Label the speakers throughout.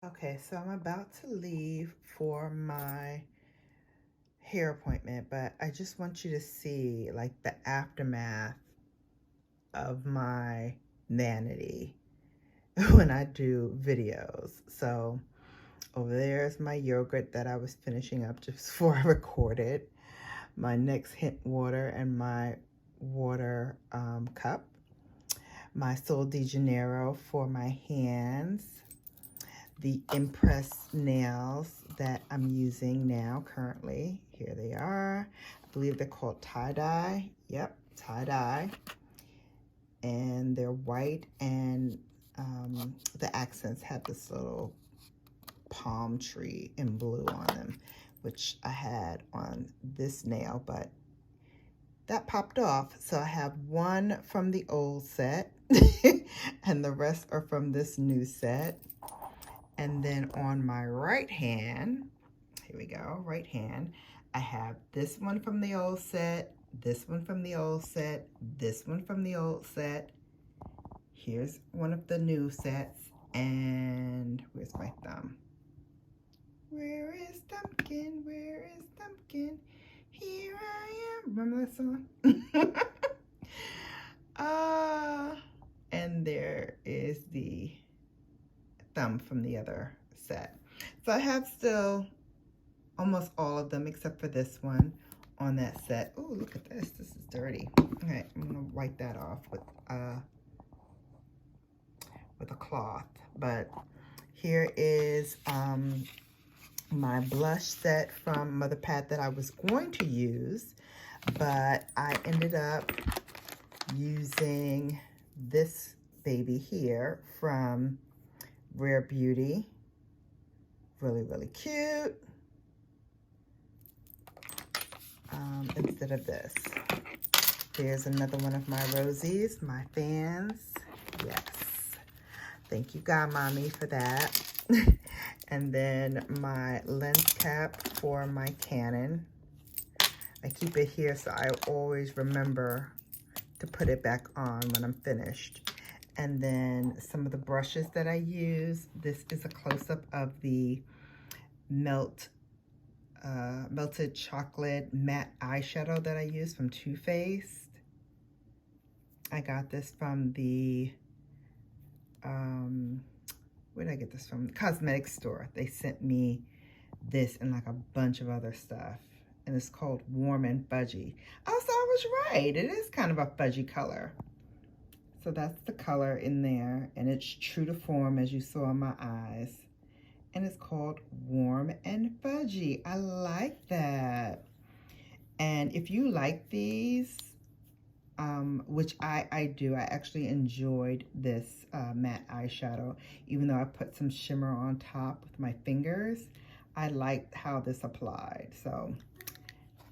Speaker 1: Okay, so I'm about to leave for my hair appointment, but I just want you to see like the aftermath of my vanity when I do videos. So over there's my yogurt that I was finishing up just before I recorded, my NYX Hint water and my water cup, my Sol de Janeiro for my hands, the Impress nails that I'm using now currently. Here they are. I believe they're called tie-dye. Yep, tie-dye. And they're white, and the accents have this little palm tree in blue on them, which I had on this nail, but that popped off. So I have one from the old set and the rest are from this new set. And then on my right hand, here we go, right hand, I have this one from the old set, this one from the old set, this one from the old set. Here's one of the new sets, and where's my thumb? Where is Thumbkin? Where is Thumbkin? Here I am. Remember that song? And there is the thumb from the other set. So I have still almost all of them except for this one on that set. Oh, look at this. This is dirty. Okay, I'm gonna wipe that off with a cloth. But here is my blush set from Mother Pat that I was going to use, but I ended up using this baby here from Rare Beauty. Really, really cute. Instead of this. Here's another one of my rosies, my fans. Yes. Thank you, God Mommy, for that. And then my lens cap for my Canon. I keep it here so I always remember to put it back on when I'm finished. And then some of the brushes that I use. This is a close-up of the melted chocolate matte eyeshadow that I use from Too Faced. I got this from the where did I get this from? The cosmetic store. They sent me this and like a bunch of other stuff, and it's called Warm and Fudgy. Also, I was right. It is kind of a fudgy color. So that's the color in there, and it's true to form as you saw in my eyes. And it's called Warm and Fudgy. I like that. And if you like these, which I do, I actually enjoyed this matte eyeshadow, even though I put some shimmer on top with my fingers. I liked how this applied, so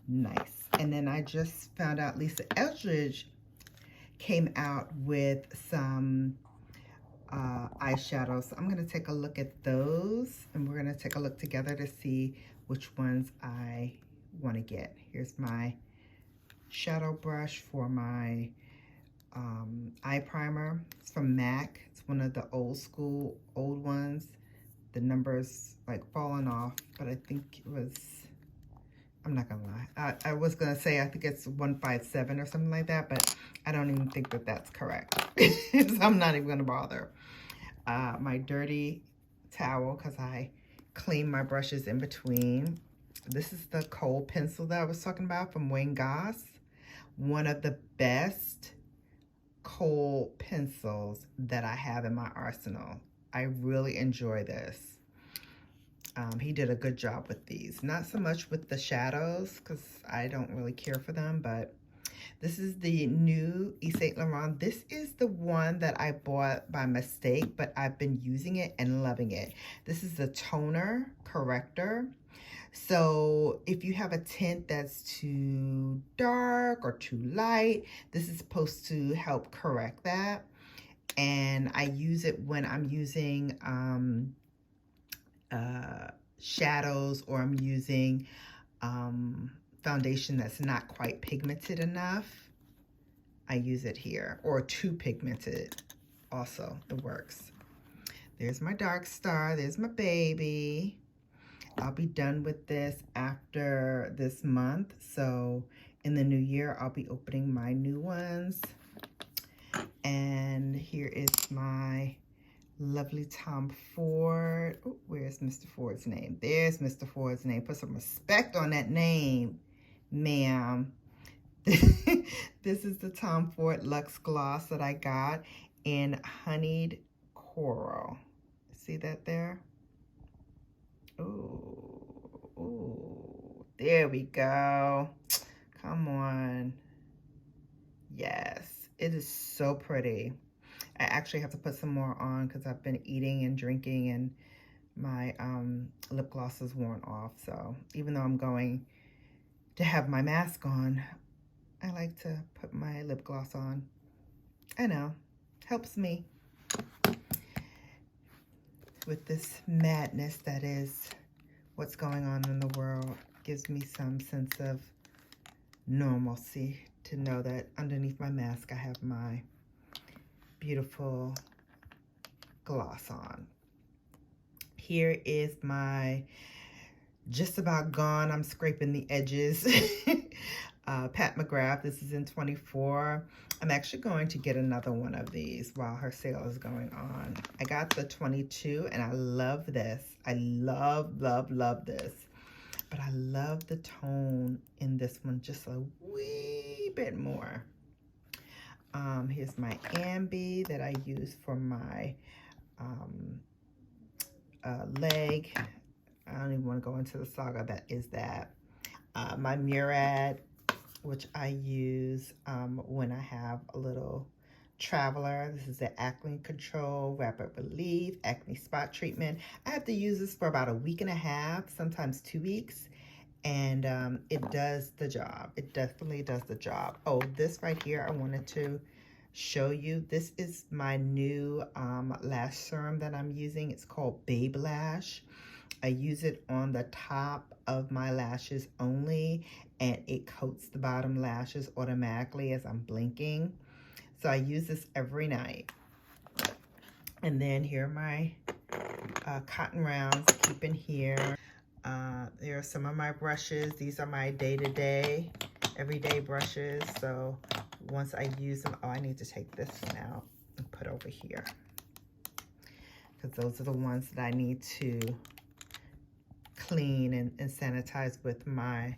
Speaker 1: nice. And then I just found out Lisa Eldridge came out with some eyeshadows. So I'm gonna take a look at those, and we're gonna take a look together to see which ones I wanna get. Here's my shadow brush for my eye primer. It's from MAC. It's one of the old ones. The number's like falling off, but I think it was, I'm not gonna lie. I was gonna say, I think it's 157 or something like that, but I don't even think that that's correct. So I'm not even gonna bother. My dirty towel, because I clean my brushes in between. This is the kohl pencil that I was talking about from Wayne Goss. One of the best kohl pencils that I have in my arsenal. I really enjoy this. He did a good job with these. Not so much with the shadows, because I don't really care for them, but this is the new Yves Saint Laurent. This is the one that I bought by mistake, but I've been using it and loving it. This is the toner corrector. So if you have a tint that's too dark or too light, this is supposed to help correct that. And I use it when I'm using shadows, or I'm using foundation that's not quite pigmented enough. I use it here, or too pigmented also, it works. There's my dark star. There's my baby. I'll be done with this after this month. So in the new year, I'll be opening my new ones. And here is my lovely Tom Ford. Oh, where's Mr. Ford's name? There's Mr. Ford's name. Put some respect on that name, ma'am. This is the Tom Ford Luxe Gloss that I got in Honeyed Coral. See that there? Ooh, there we go. Come on. Yes, it is so pretty. I actually have to put some more on because I've been eating and drinking and my lip gloss is worn off. So even though I'm going to have my mask on, I like to put my lip gloss on. I know, helps me with this madness that is what's going on in the world. Gives me some sense of normalcy to know that underneath my mask I have my beautiful gloss on. Here is my just about gone, I'm scraping the edges, Pat McGrath. This is in 24. I'm actually going to get another one of these while her sale is going on. I got the 22 and I love this. I love this. But I love the tone in this one just a wee bit more. Here's my Ambi that I use for my leg. I don't even want to go into the saga that is that. My Murad, which I use when I have a little traveler. This is the Acne Control Rapid Relief Acne Spot Treatment. I have to use this for about a week and a half, sometimes 2 weeks. And it does the job. It definitely does the job. Oh, this right here, I wanted to show you. This is my new lash serum that I'm using. It's called Babe Lash. I use it on the top of my lashes only, and it coats the bottom lashes automatically as I'm blinking. So I use this every night. And then here are my cotton rounds, keep in here. There are some of my brushes. These are my day-to-day, everyday brushes. So once I use them, oh, I need to take this one out and put over here, because those are the ones that I need to clean and sanitize with my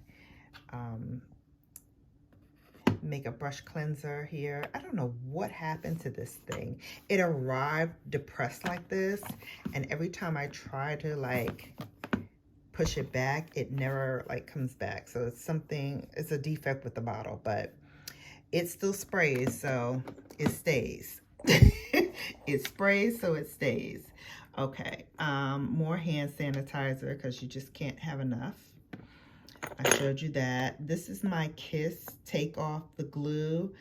Speaker 1: makeup brush cleanser here. I don't know what happened to this thing. It arrived depressed like this, and every time I try to like push it back, it never like comes back. So it's something, it's a defect with the bottle, but it still sprays, so it stays. It sprays, so it stays. Okay, more hand sanitizer because you just can't have enough. I showed you that. This is my Kiss Take Off the Glue.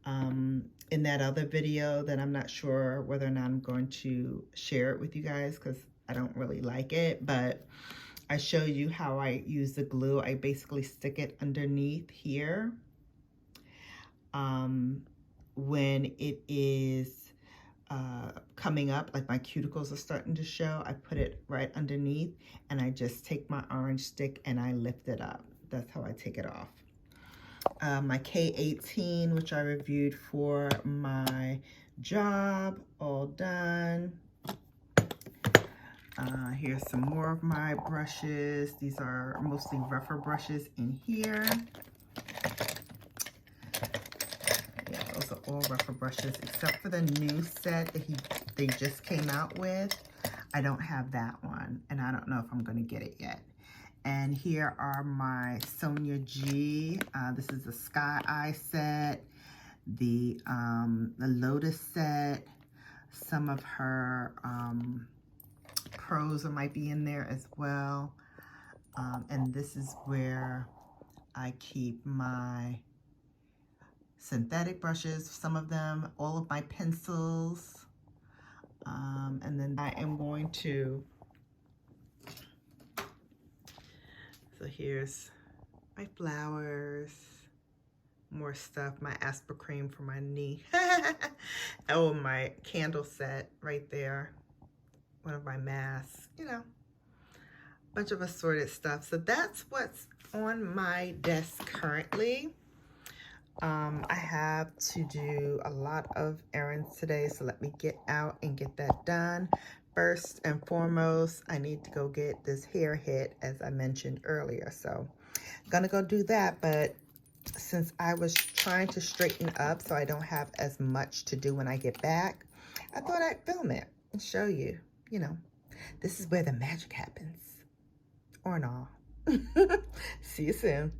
Speaker 1: In that other video that I'm not sure whether or not I'm going to share it with you guys because I don't really like it, but I show you how I use the glue. I basically stick it underneath here. When it is coming up, like my cuticles are starting to show, I put it right underneath and I just take my orange stick and I lift it up. That's how I take it off. My K18, which I reviewed for my job, all done. Here's some more of my brushes. These are mostly rougher brushes in here. Yeah, those are all rougher brushes, except for the new set that they just came out with. I don't have that one, and I don't know if I'm going to get it yet. And here are my Sonia G. This is the Sky Eye set, the Lotus set, some of her pros might be in there as well. And this is where I keep my synthetic brushes, some of them, all of my pencils. And then I am going to, so here's my flowers, more stuff, my Asper cream for my knee. Oh, my candle set right there. one of my masks, you know, bunch of assorted stuff. So that's what's on my desk currently. I have to do a lot of errands today, so let me get out and get that done. First and foremost, I need to go get this hair hit, as I mentioned earlier. So I'm gonna go do that, but since I was trying to straighten up so I don't have as much to do when I get back, I thought I'd film it and show you, you know, this is where the magic happens. Or not. See you soon.